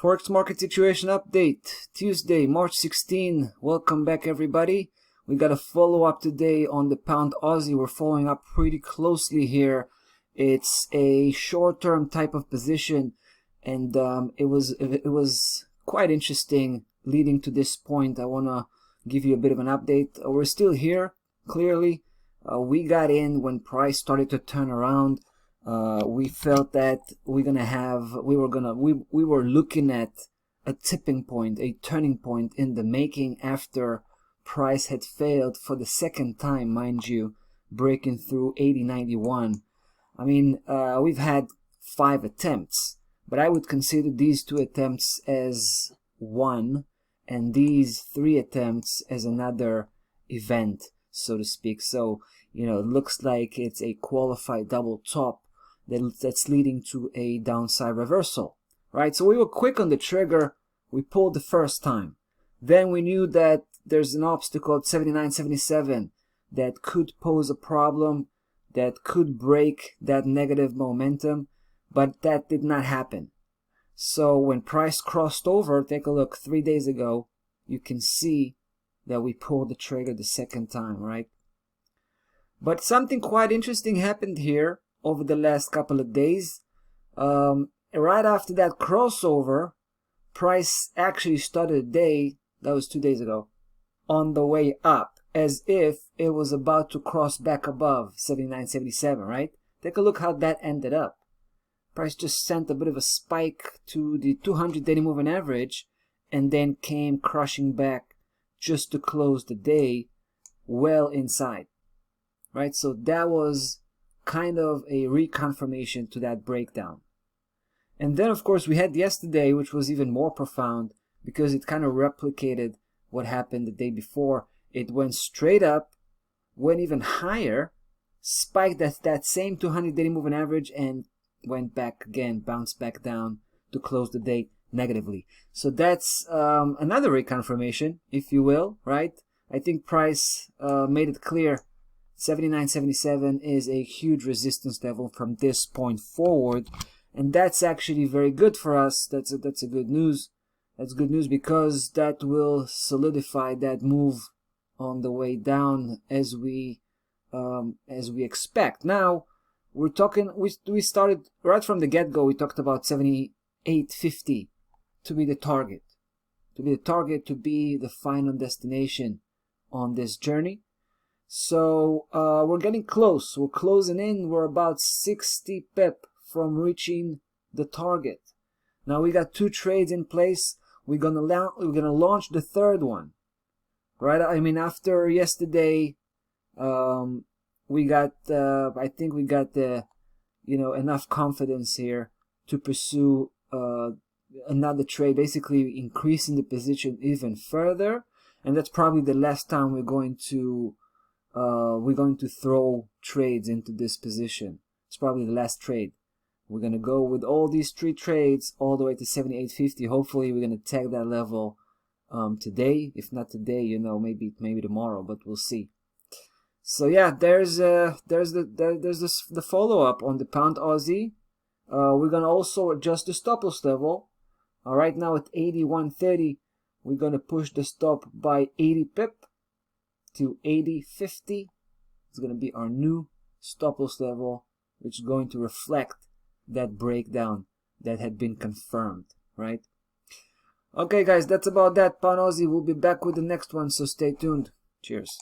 Forex market situation update, Tuesday, March 16. Welcome back, everybody. We got a follow-up today on the pound Aussie. We're following up pretty closely here. It's a short-term type of position, and it was quite interesting leading to this point. I want to give you a bit of an update. We're still here, clearly. We got in when price started to turn around. We felt that we were looking at a tipping point, a turning point in the making after price had failed for the second time, mind you, breaking through 80.91. I mean, we've had 5 attempts, but I would consider these 2 attempts as one and these 3 attempts as another event, so to speak. So, you know, it looks like it's a qualified double top that's leading to a downside reversal, right? So we were quick on the trigger. We pulled the first time. Then we knew that there's an obstacle at 79.77 that could pose a problem, that could break that negative momentum, but that did not happen. So when price crossed over, take a look, 3 days ago, you can see that we pulled the trigger the second time, right? But something quite interesting happened here over the last couple of days. Right after that crossover, price actually started a day, that was 2 days ago, on the way up, as if it was about to cross back above 79.77, right? Take a look how that ended up. Price just sent a bit of a spike to the 200 daily moving average and then came crushing back just to close the day well inside, right? So that was kind of a reconfirmation to that breakdown. And then of course we had yesterday, which was even more profound because it kind of replicated what happened the day before. It went straight up, went even higher, spiked that same 200 daily moving average and went back again, bounced back down to close the day negatively. So that's another reconfirmation, if you will, right? I think price made it clear 79.77 is a huge resistance level from this point forward, and that's actually very good for us. That's a good news. That's good news because that will solidify that move on the way down as we expect. Now we're talking. We started right from the get-go. We talked about 78.50 to be the target, to be the final destination on this journey. So we're getting close. We're closing in. We're about 60 pip from reaching the target. Now we got 2 trades in place. We're gonna launch the third one, right? I mean, after yesterday, we got I think we got the enough confidence here to pursue another trade, basically increasing the position even further. And that's probably the last time we're going to throw trades into this position. It's probably the last trade. We're going to go with all these 3 trades all the way to 78.50. Hopefully we're going to tag that level today. If not today, maybe tomorrow, but we'll see. So yeah, there's the follow-up on the pound Aussie. We're going to also adjust the stop loss level. Right now at 81.30, we're going to push the stop by 80 pip to 80.50. It's going to be our new stop loss level, which is going to reflect that breakdown that had been confirmed, right? Okay guys, that's about that. Pound Aussie, we'll be back with the next one, so stay tuned. Cheers.